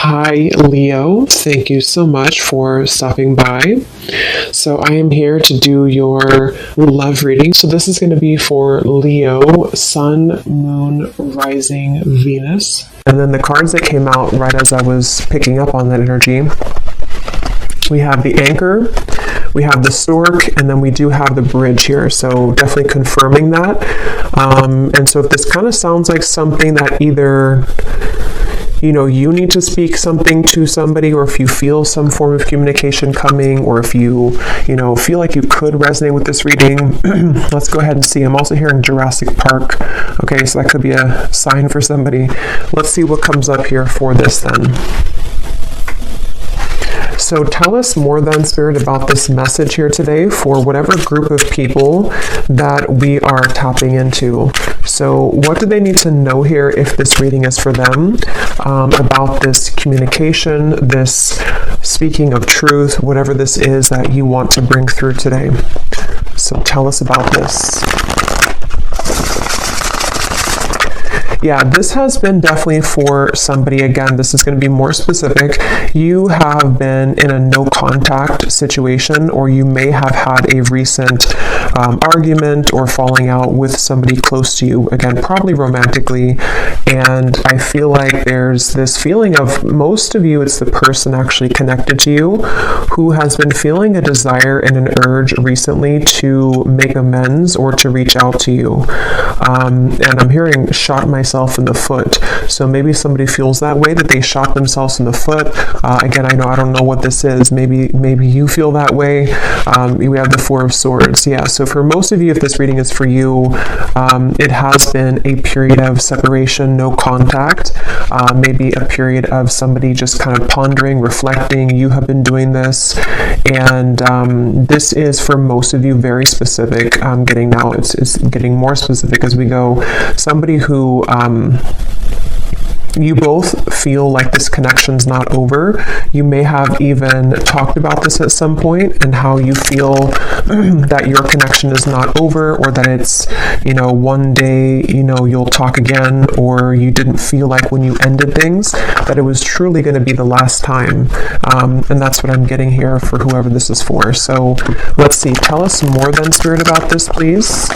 Hi, Leo. Thank you so much for stopping by. So I am here to do your love reading. So this is going to be for Leo, Sun, Moon, Rising, Venus. And then the cards that came out right as I was picking up on that energy, we have the Anchor, we have the Stork, and then we do have the Bridge here. So definitely confirming that. And so if this kind of sounds like something that either you need to speak something to somebody, or if you feel some form of communication coming, or if you feel like you could resonate with this reading, let's go ahead and see. I'm also hearing Jurassic Park. Okay, so that could be a sign for somebody. Let's see what comes up here for this then. So tell us more then, Spirit, about this message here today for whatever group of people that we are tapping into. So what do they need to know here if this reading is for them, about this communication, this speaking of truth, whatever this is that you want to bring through today. So tell us about this. Yeah, this has been definitely for somebody. Again, this is going to be more specific. You have been in a no contact situation, or you may have had a recent argument or falling out with somebody close to you. Again, probably romantically. And I feel like there's this feeling of, most of you, it's the person actually connected to you who has been feeling a desire and an urge recently to make amends or to reach out to you. And I'm hearing shot myself in the foot. So maybe somebody feels that way, that they shot themselves in the foot. Again, I don't know what this is. Maybe you feel that way. We have the Four of Swords. Yeah. So for most of you, if this reading is for you, it has been a period of separation, no contact. Maybe a period of somebody just kind of pondering, reflecting. You have been doing this, and this is for most of you very specific. I'm getting now. It's getting more specific as we go. Somebody who you both feel like this connection's not over. You may have even talked about this at some point, and how you feel that your connection is not over, or that it's, one day, you'll talk again, or you didn't feel like when you ended things that it was truly going to be the last time. And that's what I'm getting here for whoever this is for. So let's see. Tell us more then, Spirit, about this, please.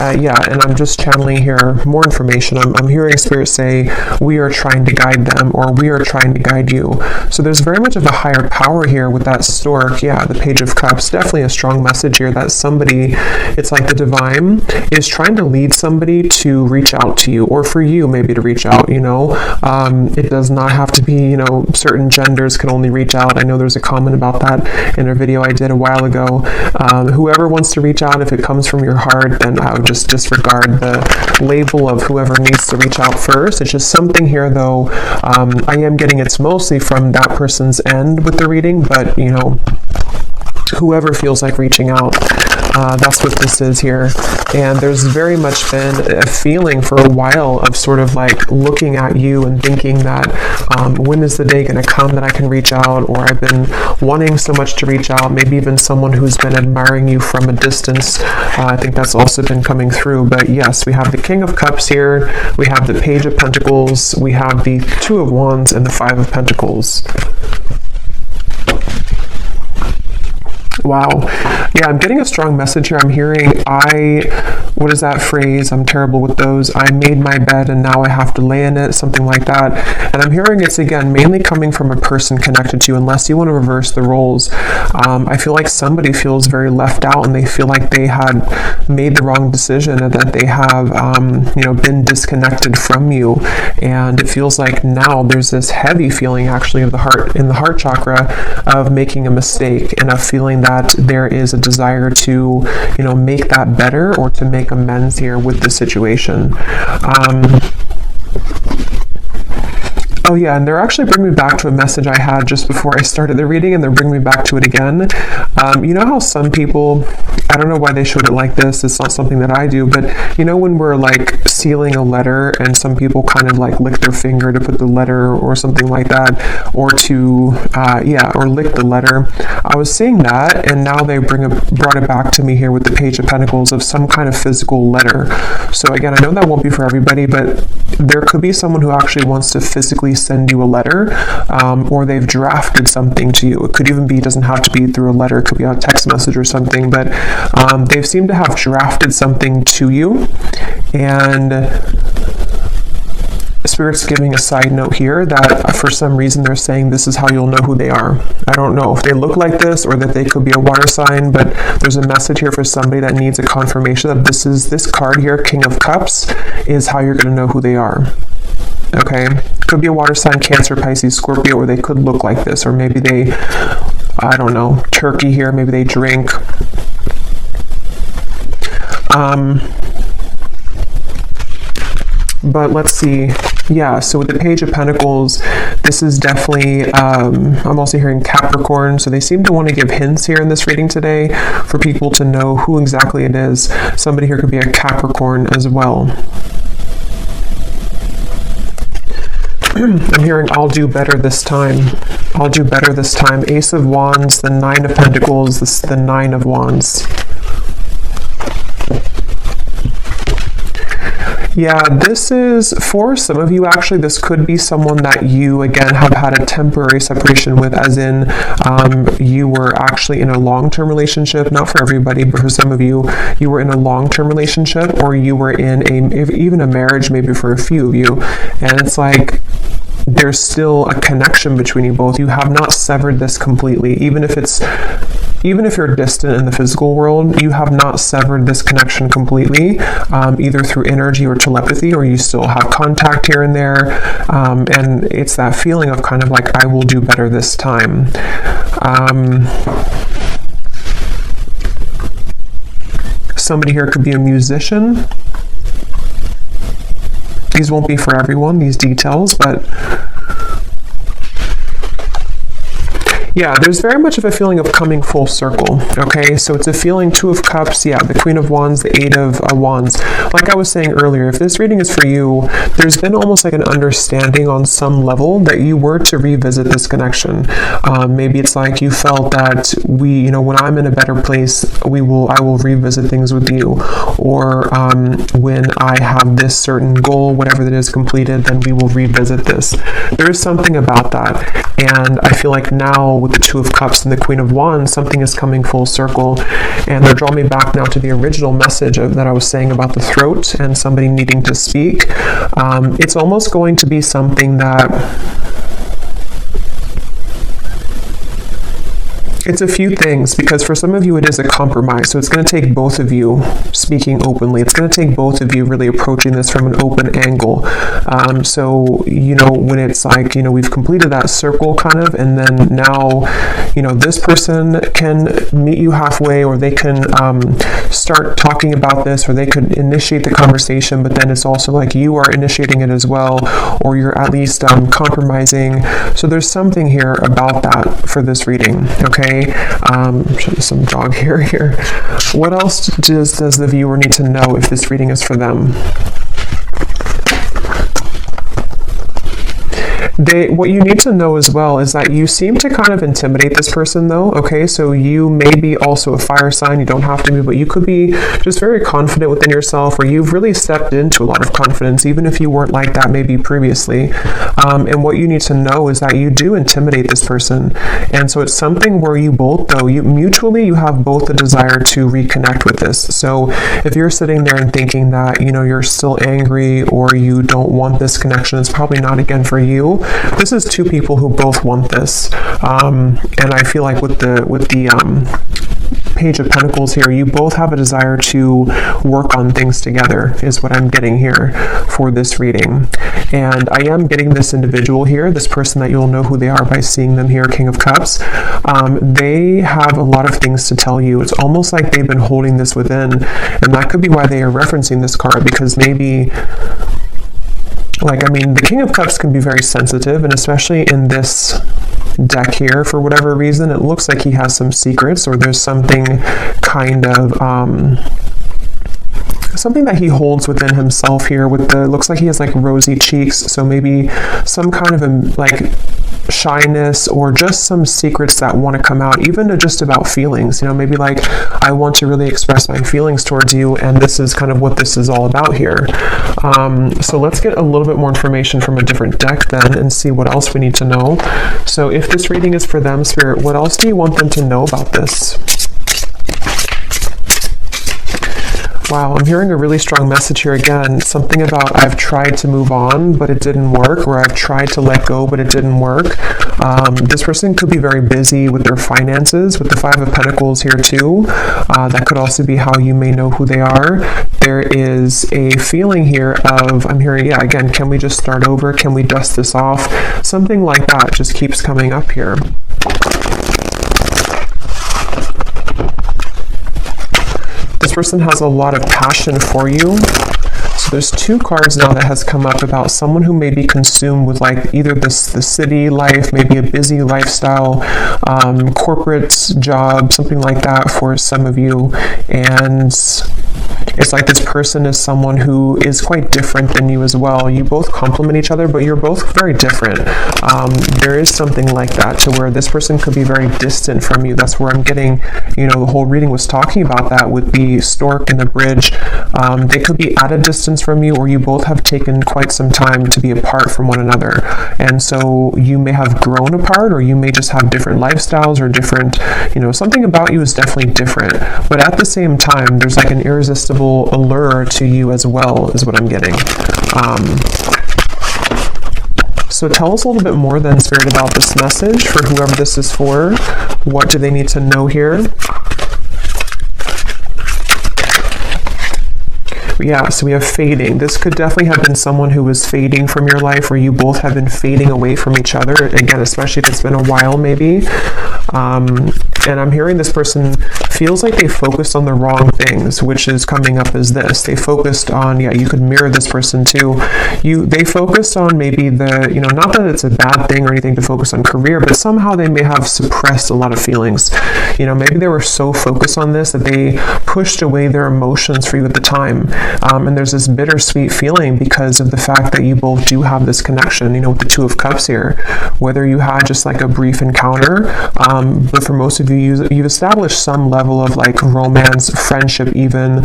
And I'm just channeling here more information. I'm hearing Spirit say, we are trying to guide them, or we are trying to guide you. So there's very much of a higher power here with that Stork. Yeah, the Page of Cups, definitely a strong message here that somebody, it's like the divine is trying to lead somebody to reach out to you, or for you maybe to reach out, It does not have to be, certain genders can only reach out. I know there's a comment about that in a video I did a while ago. Whoever wants to reach out, if it comes from your heart, then I would just disregard the label of whoever needs to reach out first. It's just something here, though. I am getting it's mostly from that person's end with the reading, but whoever feels like reaching out, that's what this is here. And there's very much been a feeling for a while of sort of like looking at you and thinking that when is the day going to come that I can reach out, or I've been wanting so much to reach out. Maybe even someone who's been admiring you from a distance. I think that's also been coming through. But yes, we have the King of Cups here, we have the Page of Pentacles, we have the Two of Wands, and the Five of Pentacles. Wow. Yeah, I'm getting a strong message here. I'm hearing, what is that phrase? I'm terrible with those. I made my bed and now I have to lay in it, something like that. And I'm hearing it's, again, mainly coming from a person connected to you, unless you want to reverse the roles. I feel like somebody feels very left out, and they feel like they had made the wrong decision, and that they have, been disconnected from you. And it feels like now there's this heavy feeling actually of the heart, in the heart chakra, of making a mistake, and of feeling that there is a desire to, make that better, or to make amends here with the situation. Oh yeah, and they're actually bringing me back to a message I had just before I started the reading, and they're bringing me back to it again. You know how some people, I don't know why they showed it like this. It's not something that I do, but you know when we're like sealing a letter and some people kind of like lick their finger to put the letter or something like that, or to, or lick the letter. I was seeing that, and now they brought it back to me here with the Page of Pentacles of some kind of physical letter. So again, I know that won't be for everybody, but there could be someone who actually wants to physically send you a letter, or they've drafted something to you. It could even be, it doesn't have to be through a letter, it could be a text message or something, but they've seemed to have drafted something to you. And Spirit's giving a side note here that for some reason they're saying this is how you'll know who they are. I don't know if they look like this or that they could be a water sign, but there's a message here for somebody that needs a confirmation that this card here, King of Cups, is how you're going to know who they are. Okay? Could be a water sign, Cancer, Pisces, Scorpio, or they could look like this, or maybe they, I don't know, Turkey here, maybe they drink. But let's see. Yeah, so with the Page of Pentacles, this is definitely, I'm also hearing Capricorn, so they seem to want to give hints here in this reading today for people to know who exactly it is. Somebody here could be a Capricorn as well. I'm hearing, I'll do better this time. I'll do better this time. Ace of Wands, the Nine of Pentacles, the Nine of Wands. Yeah, this is, for some of you, actually, this could be someone that you, again, have had a temporary separation with, as in you were actually in a long-term relationship. Not for everybody, but for some of you, you were in a long-term relationship, or you were in even a marriage, maybe for a few of you. And it's like, there's still a connection between you both. You have not severed this completely. Even if you're distant in the physical world, you have not severed this connection completely, either through energy or telepathy, or you still have contact here and there. And it's that feeling of kind of like, I will do better this time. Somebody here could be a musician. These won't be for everyone, these details, but yeah, there's very much of a feeling of coming full circle, okay? So it's a feeling, Two of Cups, yeah, the Queen of Wands, the Eight of Wands. Like I was saying earlier, if this reading is for you, there's been almost like an understanding on some level that you were to revisit this connection. Maybe it's like you felt that when I'm in a better place, I will revisit things with you. Or when I have this certain goal, whatever that is completed, then we will revisit this. There is something about that. And I feel like now, with the Two of Cups and the Queen of Wands, something is coming full circle, and they're drawing me back now to the original message that I was saying about the throat and somebody needing to speak. It's almost going to be something that it's a few things, because for some of you it is a compromise. So it's going to take both of you speaking openly. It's going to take both of you really approaching this from an open angle. So, when it's like, we've completed that circle kind of, and then now, this person can meet you halfway, or they can start talking about this, or they could initiate the conversation, but then it's also like you are initiating it as well, or you're at least compromising. So there's something here about that for this reading, okay? Show you some dog hair here. What else does the viewer need to know if this reading is for them? What you need to know as well is that you seem to kind of intimidate this person, though, okay? So you may be also a fire sign. You don't have to be, but you could be just very confident within yourself, or you've really stepped into a lot of confidence, even if you weren't like that maybe previously. And what you need to know is that you do intimidate this person. And so it's something where you both, though, mutually you have both a desire to reconnect with this. So if you're sitting there and thinking that, you're still angry, or you don't want this connection, it's probably not, again, for you. This is two people who both want this, and I feel like with the Page of Pentacles here, you both have a desire to work on things together, is what I'm getting here for this reading. And I am getting this individual here, this person that you'll know who they are by seeing them here, King of Cups. They have a lot of things to tell you. It's almost like they've been holding this within, and that could be why they are referencing this card, because maybe, the King of Cups can be very sensitive, and especially in this deck here. For whatever reason, it looks like he has some secrets, or there's something kind of something that he holds within himself here. With the, looks like he has like rosy cheeks, so maybe some kind of like shyness, or just some secrets that want to come out, even just about feelings, maybe like, I want to really express my feelings towards you, and this is kind of what this is all about here. So let's get a little bit more information from a different deck then, and see what else we need to know. So if this reading is for them, Spirit, what else do you want them to know about this? Wow, I'm hearing a really strong message here again. Something about, I've tried to move on, but it didn't work, or I've tried to let go, but it didn't work. This person could be very busy with their finances, with the Five of Pentacles here too. That could also be how you may know who they are. There is a feeling here of, I'm hearing, yeah, again, can we just start over? Can we dust this off? Something like that just keeps coming up here. This person has a lot of passion for you. So there's two cards now that has come up about someone who may be consumed with like either the city life, maybe a busy lifestyle, corporate job, something like that for some of you. And it's like this person is someone who is quite different than you as well. You both complement each other, but you're both very different. There is something like that, to where this person could be very distant from you. That's where I'm getting, the whole reading was talking about that with the stork and the bridge. They could be at a distance from you, or you both have taken quite some time to be apart from one another. And so you may have grown apart, or you may just have different lifestyles, or different, something about you is definitely different. But at the same time, there's like an irresistible allure to you as well, is what I'm getting. So tell us a little bit more then, Spirit, about this message for whoever this is for. What do they need to know here? Yeah, so we have fading. This could definitely have been someone who was fading from your life, or you both have been fading away from each other. Again, especially if it's been a while, maybe. And I'm hearing this person feels like they focused on the wrong things, which is coming up as this. They focused on, yeah, you could mirror this person too. They focused on maybe the, not that it's a bad thing or anything to focus on career, but somehow they may have suppressed a lot of feelings. Maybe they were so focused on this that they pushed away their emotions for you at the time. And there's this bittersweet feeling because of the fact that you both do have this connection, with the Two of Cups here. Whether you had just like a brief encounter, but for most of you, you've established some level of like romance, friendship, even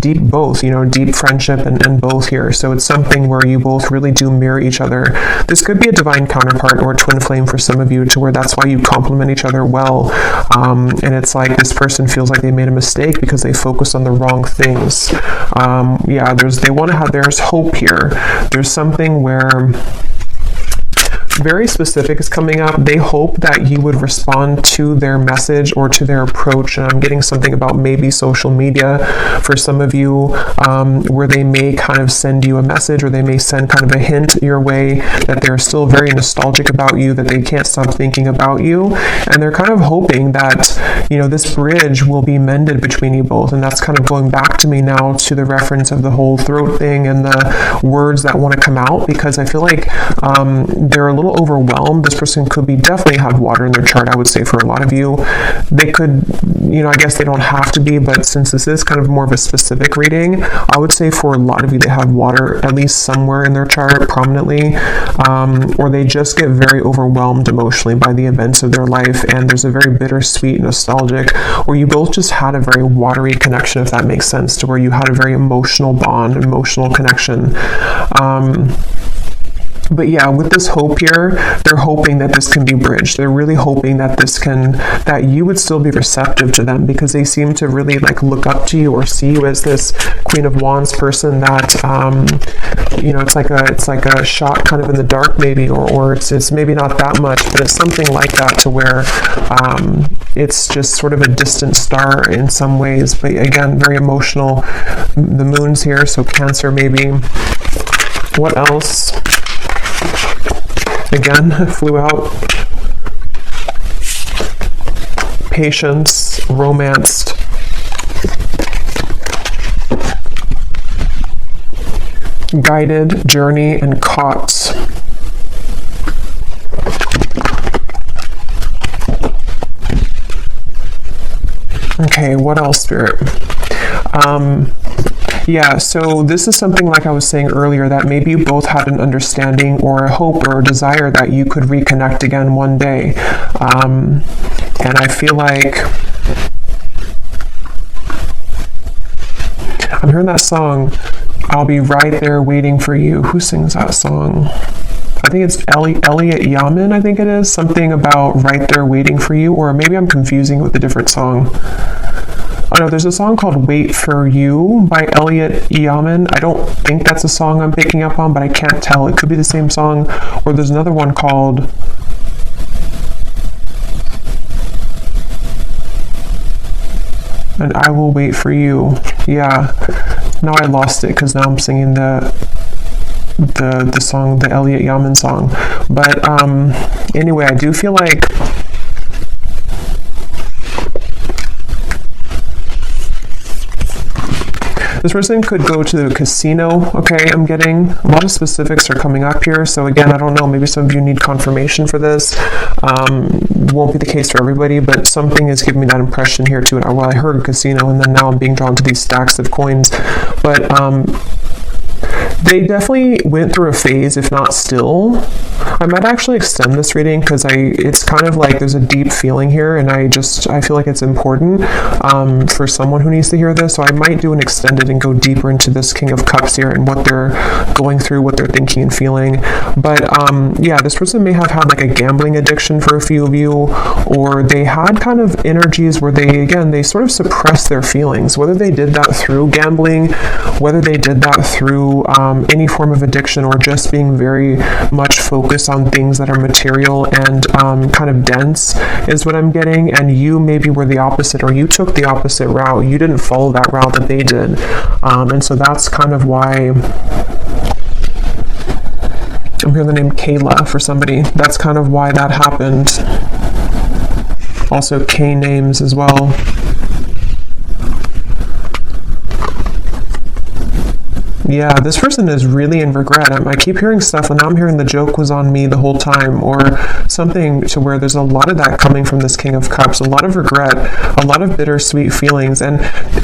deep both, deep friendship and both here. So it's something where you both really do mirror each other. This could be a divine counterpart or a twin flame for some of you, to where that's why you complement each other well. And it's like this person feels like they made a mistake because they focused on the wrong things. Yeah, there's hope here. There's something where very specific is coming up. They hope that you would respond to their message or to their approach. And I'm getting something about maybe social media for some of you, where they may kind of send you a message, or they may send kind of a hint your way that they're still very nostalgic about you, that they can't stop thinking about you. And they're kind of hoping that, this bridge will be mended between you both. And that's kind of going back to me now to the reference of the whole throat thing and the words that want to come out, because I feel like they're a little overwhelmed. This person could be definitely have water in their chart, I would say, for a lot of you. They could, I guess they don't have to be, but since this is kind of more of a specific reading, I would say for a lot of you, they have water at least somewhere in their chart prominently, or they just get very overwhelmed emotionally by the events of their life, and there's a very bittersweet, nostalgic, or you both just had a very watery connection, if that makes sense, to where you had a very emotional bond, emotional connection. But yeah, with this hope here, they're hoping that this can be bridged. They're really hoping that that you would still be receptive to them, because they seem to really like look up to you or see you as this Queen of Wands person that, it's like a shot kind of in the dark maybe, or it's maybe not that much, but it's something like that, to where it's just sort of a distant star in some ways. But again, very emotional. The moon's here, so Cancer maybe. What else? Again, flew out. Patience, romanced. Guided, journey, and caught. Okay, what else, Spirit? Yeah, so this is something like I was saying earlier, that maybe you both had an understanding or a hope or a desire that you could reconnect again one day. And I feel like I'm hearing that song, I'll Be Right There Waiting for You. Who sings that song? I think it's Elliot Yamin, I think it is. Something about Right There Waiting for You, or maybe I'm confusing with a different song. Oh no, there's a song called Wait for You by Elliot Yamin. I don't think that's a song I'm picking up on, but I can't tell. It could be the same song. Or there's another one called And I Will Wait for You. Yeah. Now I lost it because now I'm singing the song, the Elliot Yamin song. But anyway, I do feel like this person could go to the casino. Okay, I'm getting a lot of specifics are coming up here. So again, I don't know, maybe some of you need confirmation for this. Won't be the case for everybody, but something is giving me that impression here too. Well, I heard casino, and then now I'm being drawn to these stacks of coins. But they definitely went through a phase, if not still. I might actually extend this reading because it's kind of like there's a deep feeling here, and I feel like it's important for someone who needs to hear this. So I might do an extended and go deeper into this King of Cups here and what they're going through, what they're thinking and feeling. But yeah, this person may have had like a gambling addiction for a few of you, or they had kind of energies where they sort of suppressed their feelings, whether they did that through gambling, whether they did that through any form of addiction, or just being very much focused on things that are material and kind of dense is what I'm getting. And you maybe were the opposite, or you took the opposite route. You didn't follow that route that they did. And so that's kind of why I'm hearing the name Kayla for somebody. That's kind of why that happened. Also K names as well. Yeah, this person is really in regret. I keep hearing stuff, and now I'm hearing the joke was on me the whole time, or something to where there's a lot of that coming from this King of Cups, a lot of regret, a lot of bittersweet feelings. And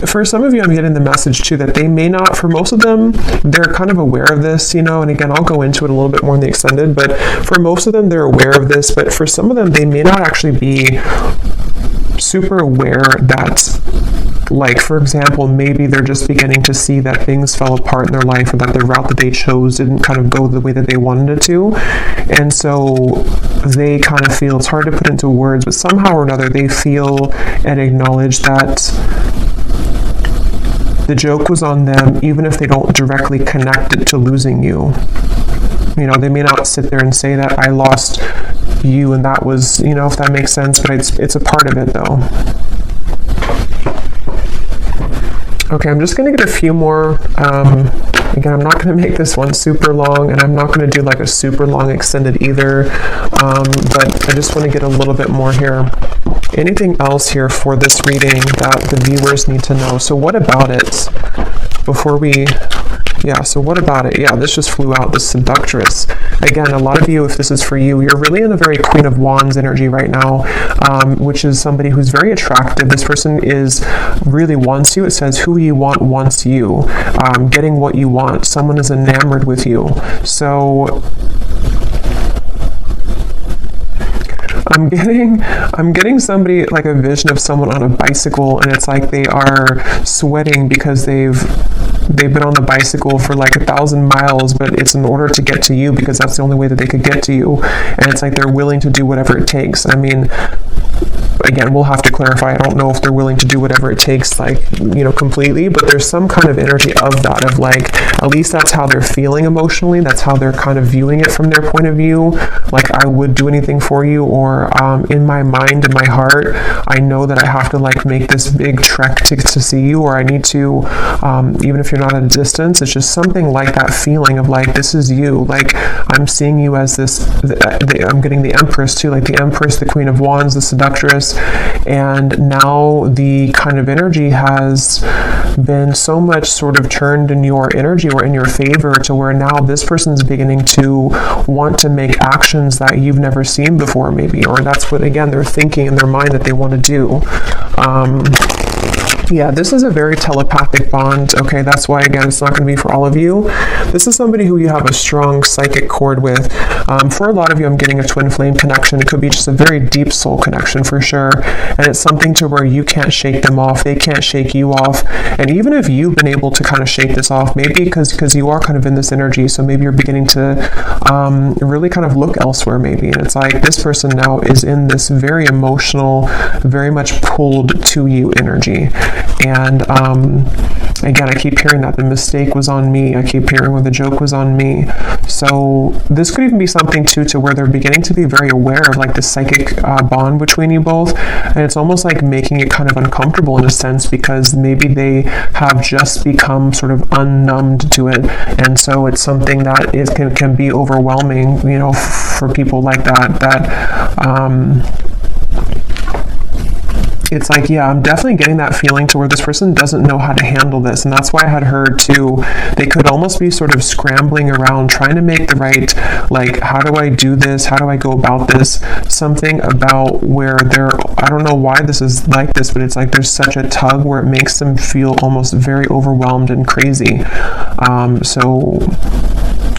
for some of you, I'm getting the message too that they may not, for most of them, they're kind of aware of this, and again, I'll go into it a little bit more in the extended, but for most of them, they're aware of this, but for some of them, they may not actually be super aware that, like, for example, maybe they're just beginning to see that things fell apart in their life, or that the route that they chose didn't kind of go the way that they wanted it to. And so they kind of feel, it's hard to put into words, but somehow or another they feel and acknowledge that the joke was on them, even if they don't directly connect it to losing you. They may not sit there and say that I lost you and that was, if that makes sense, but it's a part of it though. Okay, I'm just going to get a few more. Again, I'm not going to make this one super long, and I'm not going to do like a super long extended either, but I just want to get a little bit more here. Anything else here for this reading that the viewers need to know? So what about it? Before we... Yeah, so what about it? Yeah, this just flew out, the Seductress. Again, a lot of you, if this is for you, you're really in a very Queen of Wands energy right now, which is somebody who's very attractive. This person really wants you. It says, who you want wants you. Getting what you want. Someone is enamored with you. So... I'm getting somebody, like a vision of someone on a bicycle, and it's like they are sweating because they've been on the bicycle for like 1,000 miles, but it's in order to get to you because that's the only way that they could get to you. And it's like they're willing to do whatever it takes. I mean, again, we'll have to clarify. I don't know if they're willing to do whatever it takes, like, completely, but there's some kind of energy of that, of like, at least that's how they're feeling emotionally. That's how they're kind of viewing it from their point of view. Like, I would do anything for you, or in my mind, in my heart, I know that I have to like make this big trek to see you, or I need to, even if you're not at a distance, it's just something like that feeling of like, this is you. Like, I'm seeing you as this, I'm getting the Empress too, like the Empress, the Queen of Wands, the Seductress. And now the kind of energy has been so much sort of turned in your energy or in your favor, to where now this person's beginning to want to make actions that you've never seen before, maybe, or that's what, again, they're thinking in their mind that they want to do. Yeah, this is a very telepathic bond. Okay, that's why, again, it's not going to be for all of you. This is somebody who you have a strong psychic cord with. For a lot of you, I'm getting a twin flame connection. It could be just a very deep soul connection for sure. And it's something to where you can't shake them off. They can't shake you off. And even if you've been able to kind of shake this off, maybe because you are kind of in this energy, so maybe you're beginning to really kind of look elsewhere maybe. And it's like this person now is in this very emotional, very much pulled to you energy. And again, I keep hearing that the mistake was on me. I keep hearing where the joke was on me. So this could even be something too to where they're beginning to be very aware of like the psychic bond between you both. And it's almost like making it kind of uncomfortable in a sense, because maybe they have just become sort of unnumbed to it. And so it's something that can be overwhelming, you know, for people like that. It's like, yeah, I'm definitely getting that feeling to where this person doesn't know how to handle this. And that's why I had heard too, they could almost be sort of scrambling around trying to make the right, like, how do I do this? How do I go about this? Something about where I don't know why this is like this, but it's like there's such a tug where it makes them feel almost very overwhelmed and crazy. So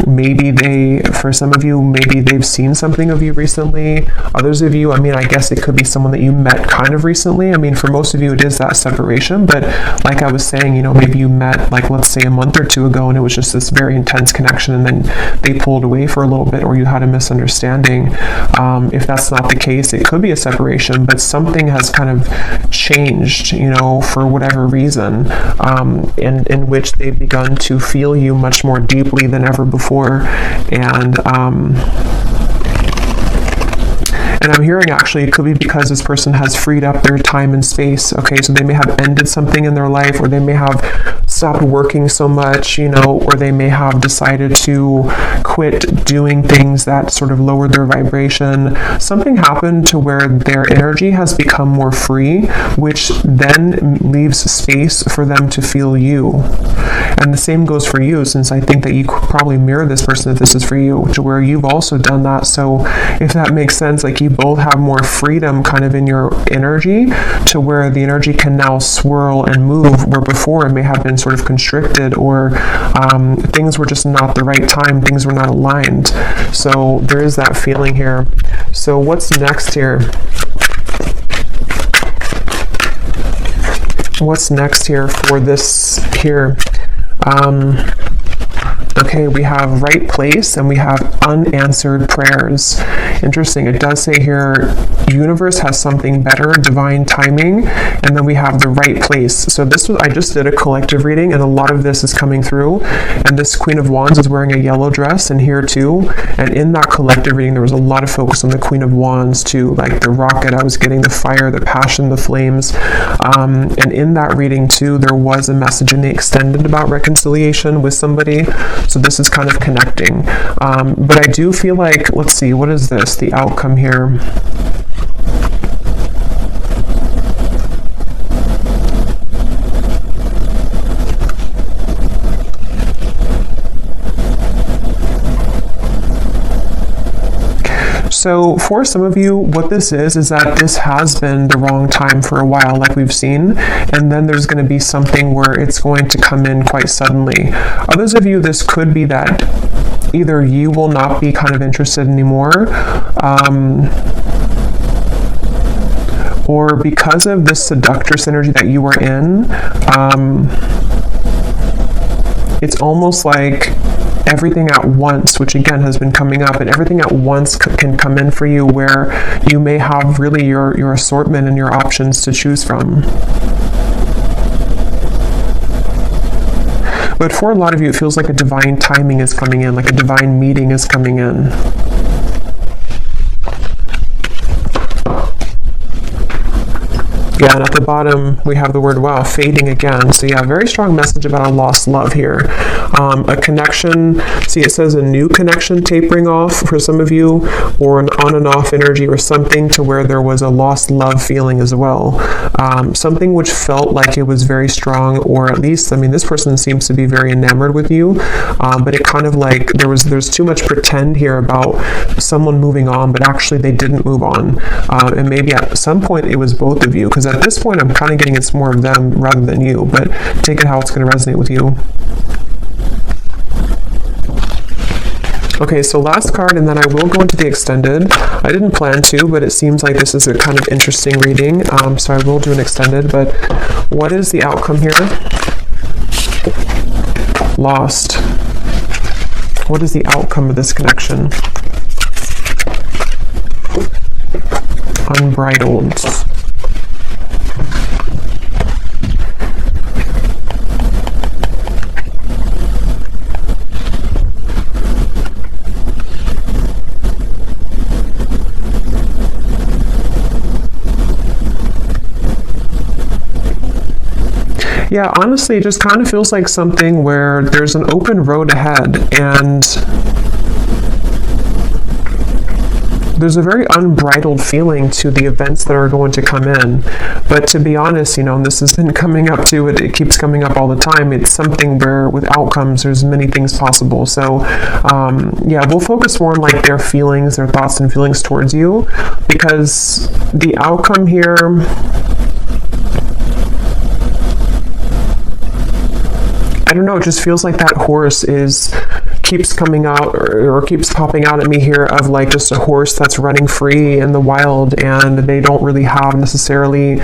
maybe for some of you, maybe they've seen something of you recently. Others of you, I mean, I guess it could be someone that you met kind of recently. I mean, for most of you, it is that separation. But like I was saying, you know, maybe you met, like, let's say a month or two ago, and it was just this very intense connection, and then they pulled away for a little bit, or you had a misunderstanding. If that's not the case, it could be a separation, but something has kind of changed, you know, for whatever reason, in which they've begun to feel you much more deeply than ever before. And I'm hearing actually it could be because this person has freed up their time and space. Okay, so they may have ended something in their life, or they may have stopped working so much, you know, or they may have decided to quit doing things that sort of lowered their vibration. Something happened to where their energy has become more free, which then leaves space for them to feel you. And the same goes for you, since I think that you could probably mirror this person if this is for you, to where you've also done that. So if that makes sense, like, you both have more freedom kind of in your energy, to where the energy can now swirl and move, where before it may have been sort of constricted, or things were just not the right time, things were not aligned. So there is that feeling here. So what's next here? What's next here for this here? Okay, we have right place and we have unanswered prayers. Interesting. It does say here, universe has something better, divine timing, and then we have the right place. So I just did a collective reading, and a lot of this is coming through. And this Queen of Wands is wearing a yellow dress, and here too. And in that collective reading, there was a lot of focus on the Queen of Wands too, like the rocket. I was getting the fire, the passion, the flames. And in that reading too, there was a message in the extended about reconciliation with somebody. So this is kind of connecting. But I do feel like, let's see, what is this? The outcome here. So for some of you, what this is that this has been the wrong time for a while, like we've seen, and then there's going to be something where it's going to come in quite suddenly. Others of you, this could be that either you will not be kind of interested anymore, or because of this seductress energy that you were in, it's almost like everything at once, which again has been coming up, and everything at once can come in for you, where you may have really your assortment and your options to choose from. But for a lot of you, it feels like a divine timing is coming in, like a divine meeting is coming in. Yeah, and at the bottom, we have the word, wow, fading again. So yeah, very strong message about a lost love here. A connection, see it says a new connection tapering off for some of you, or an on and off energy, or something to where there was a lost love feeling as well. Something which felt like it was very strong, or at least, I mean, this person seems to be very enamored with you, but it kind of like there's too much pretend here about someone moving on, but actually they didn't move on. And maybe at some point it was both of you, because at this point I'm kind of getting it's more of them rather than you, but take it how it's going to resonate with you. Okay, so last card, and then I will go into the extended. I didn't plan to, but it seems like this is a kind of interesting reading, so I will do an extended. But what is the outcome here? Lost. What is the outcome of this connection? Unbridled. Yeah, honestly, it just kind of feels like something where there's an open road ahead, and there's a very unbridled feeling to the events that are going to come in. But to be honest, you know, and this has been coming up to it, it keeps coming up all the time. It's something where with outcomes, there's many things possible. So yeah, we'll focus more on like their feelings, their thoughts and feelings towards you, because the outcome here, I don't know, it just feels like that horse keeps coming out or keeps popping out at me here, of like just a horse that's running free in the wild, and they don't really have necessarily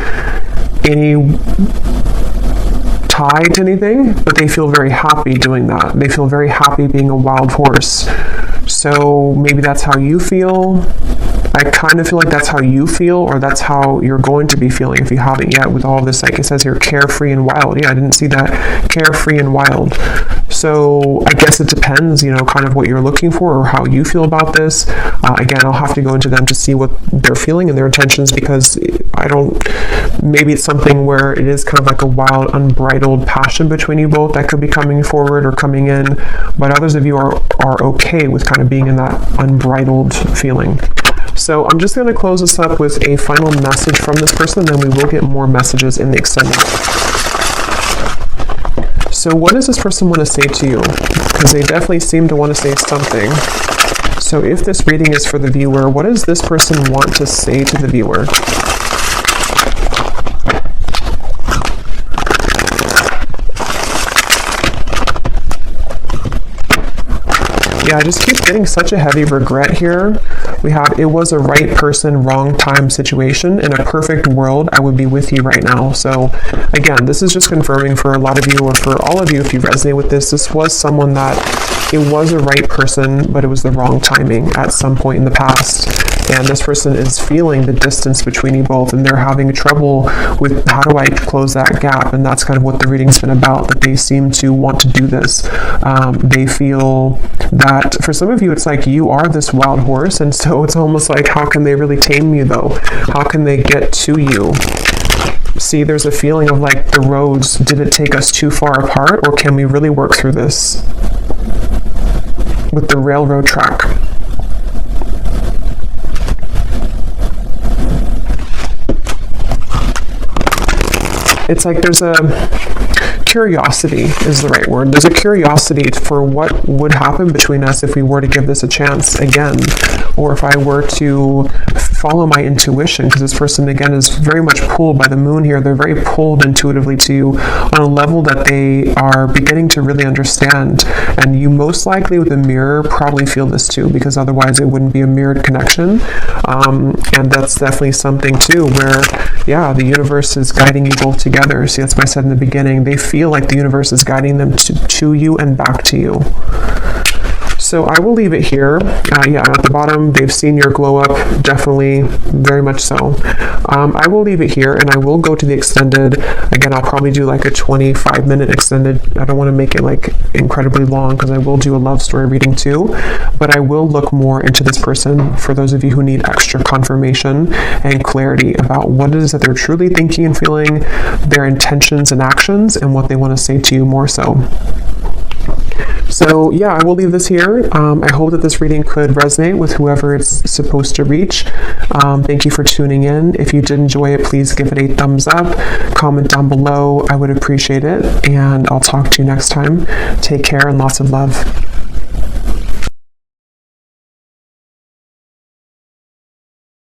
any tie to anything, but they feel very happy doing that. They feel very happy being a wild horse. So maybe that's how you feel. I kind of feel like that's how you feel, or that's how you're going to be feeling if you haven't yet, with all of this, like it says here, carefree and wild. Yeah, I didn't see that. Carefree and wild. So I guess it depends, you know, kind of what you're looking for or how you feel about this. Again, I'll have to go into them to see what they're feeling and their intentions, because maybe it's something where it is kind of like a wild, unbridled passion between you both that could be coming forward or coming in, but others of you are okay with kind of being in that unbridled feeling. So I'm just going to close this up with a final message from this person, and then we will get more messages in the extended. So what does this person want to say to you? Because they definitely seem to want to say something. So if this reading is for the viewer, what does this person want to say to the viewer? Yeah, I just keep getting such a heavy regret here. We have, it was a right person, wrong time situation. In a perfect world, I would be with you right now. So again, this is just confirming for a lot of you, or for all of you, if you resonate with this, this was someone that it was a right person, but it was the wrong timing at some point in the past. And this person is feeling the distance between you both, and they're having trouble with how do I close that gap. And that's kind of what the reading's been about, that they seem to want to do this. They feel that for some of you, it's like you are this wild horse, and so it's almost like, how can they really tame you though? How can they get to you? See, there's a feeling of like the roads, did it take us too far apart, or can we really work through this with the railroad track? It's like there's a curiosity is the right word. There's a curiosity for what would happen between us if we were to give this a chance again, or if I were to follow my intuition, because this person again is very much pulled by the moon here. They're very pulled intuitively to you on a level that they are beginning to really understand, and you most likely with a mirror probably feel this too, because otherwise it wouldn't be a mirrored connection. And that's definitely something too where, yeah, the universe is guiding you both together. See, that's what I said in the beginning. They feel like the universe is guiding them to you and back to you. So I will leave it here. Yeah, at the bottom, they've seen your glow up, definitely, very much so. I will leave it here, and I will go to the extended. Again, I'll probably do like a 25-minute extended. I don't want to make it like incredibly long, because I will do a love story reading too, but I will look more into this person for those of you who need extra confirmation and clarity about what it is that they're truly thinking and feeling, their intentions and actions, and what they want to say to you more so. So yeah, I will leave this here. I hope that this reading could resonate with whoever it's supposed to reach. Thank you for tuning in. If you did enjoy it, please give it a thumbs up. Comment down below. I would appreciate it. And I'll talk to you next time. Take care and lots of love.